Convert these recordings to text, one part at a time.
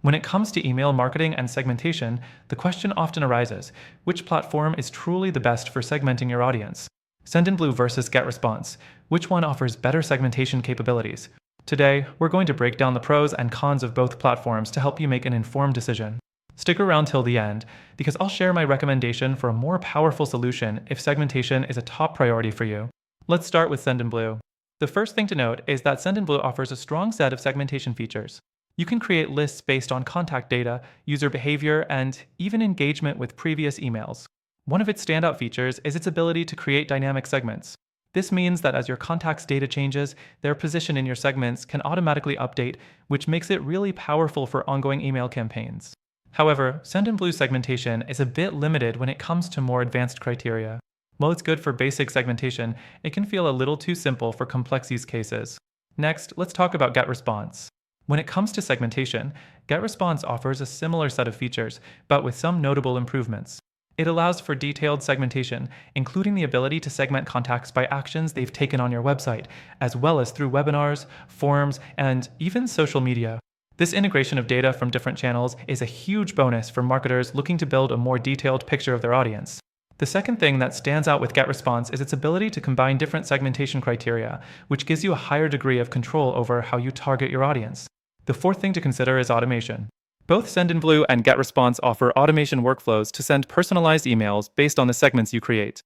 When it comes to email marketing and segmentation, the question often arises, which platform is truly the best for segmenting your audience? Sendinblue versus GetResponse. Which one offers better segmentation capabilities? Today, we're going to break down the pros and cons of both platforms to help you make an informed decision. Stick around till the end, because I'll share my recommendation for a more powerful solution if segmentation is a top priority for you. Let's start with Sendinblue. The first thing to note is that Sendinblue offers a strong set of segmentation features. You can create lists based on contact data, user behavior, and even engagement with previous emails. One of its standout features is its ability to create dynamic segments. This means that as your contacts' data changes, their position in your segments can automatically update, which makes it really powerful for ongoing email campaigns. However, Sendinblue segmentation is a bit limited when it comes to more advanced criteria. While it's good for basic segmentation, it can feel a little too simple for complex use cases. Next, let's talk about GetResponse. When it comes to segmentation, GetResponse offers a similar set of features, but with some notable improvements. It allows for detailed segmentation, including the ability to segment contacts by actions they've taken on your website, as well as through webinars, forums, and even social media. This integration of data from different channels is a huge bonus for marketers looking to build a more detailed picture of their audience. The second thing that stands out with GetResponse is its ability to combine different segmentation criteria, which gives you a higher degree of control over how you target your audience. The fourth thing to consider is automation. Both Sendinblue and GetResponse offer automation workflows to send personalized emails based on the segments you create.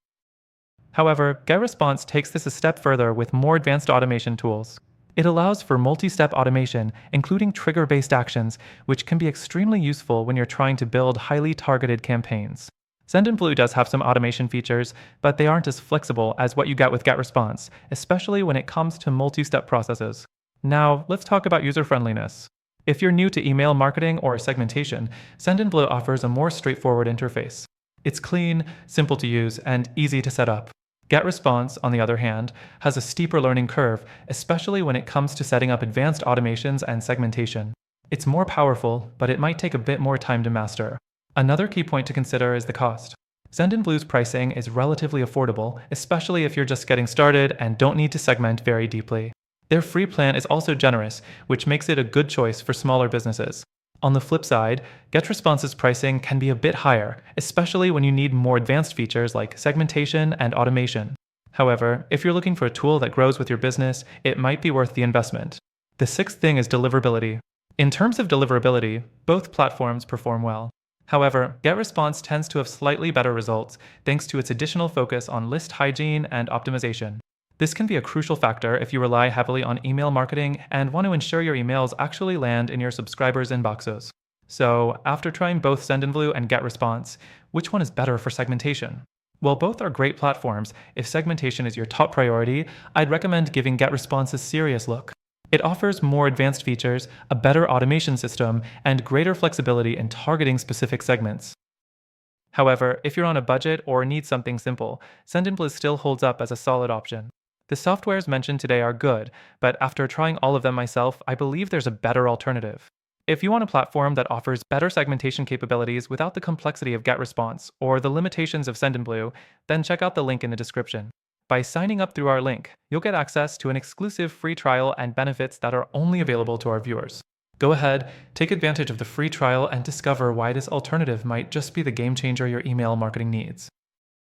However, GetResponse takes this a step further with more advanced automation tools. It allows for multi-step automation, including trigger-based actions, which can be extremely useful when you're trying to build highly targeted campaigns. Sendinblue does have some automation features, but they aren't as flexible as what you get with GetResponse, especially when it comes to multi-step processes. Now, let's talk about user-friendliness. If you're new to email marketing or segmentation, Sendinblue offers a more straightforward interface. It's clean, simple to use, and easy to set up. GetResponse, on the other hand, has a steeper learning curve, especially when it comes to setting up advanced automations and segmentation. It's more powerful, but it might take a bit more time to master. Another key point to consider is the cost. Sendinblue's pricing is relatively affordable, especially if you're just getting started and don't need to segment very deeply. Their free plan is also generous, which makes it a good choice for smaller businesses. On the flip side, GetResponse's pricing can be a bit higher, especially when you need more advanced features like segmentation and automation. However, if you're looking for a tool that grows with your business, it might be worth the investment. The sixth thing is deliverability. In terms of deliverability, both platforms perform well. However, GetResponse tends to have slightly better results thanks to its additional focus on list hygiene and optimization. This can be a crucial factor if you rely heavily on email marketing and want to ensure your emails actually land in your subscribers' inboxes. So, after trying both Sendinblue and GetResponse, which one is better for segmentation? While both are great platforms, if segmentation is your top priority, I'd recommend giving GetResponse a serious look. It offers more advanced features, a better automation system, and greater flexibility in targeting specific segments. However, if you're on a budget or need something simple, Sendinblue still holds up as a solid option. The softwares mentioned today are good, but after trying all of them myself, I believe there's a better alternative. If you want a platform that offers better segmentation capabilities without the complexity of GetResponse or the limitations of Sendinblue, then check out the link in the description. By signing up through our link, you'll get access to an exclusive free trial and benefits that are only available to our viewers. Go ahead, take advantage of the free trial and discover why this alternative might just be the game changer your email marketing needs.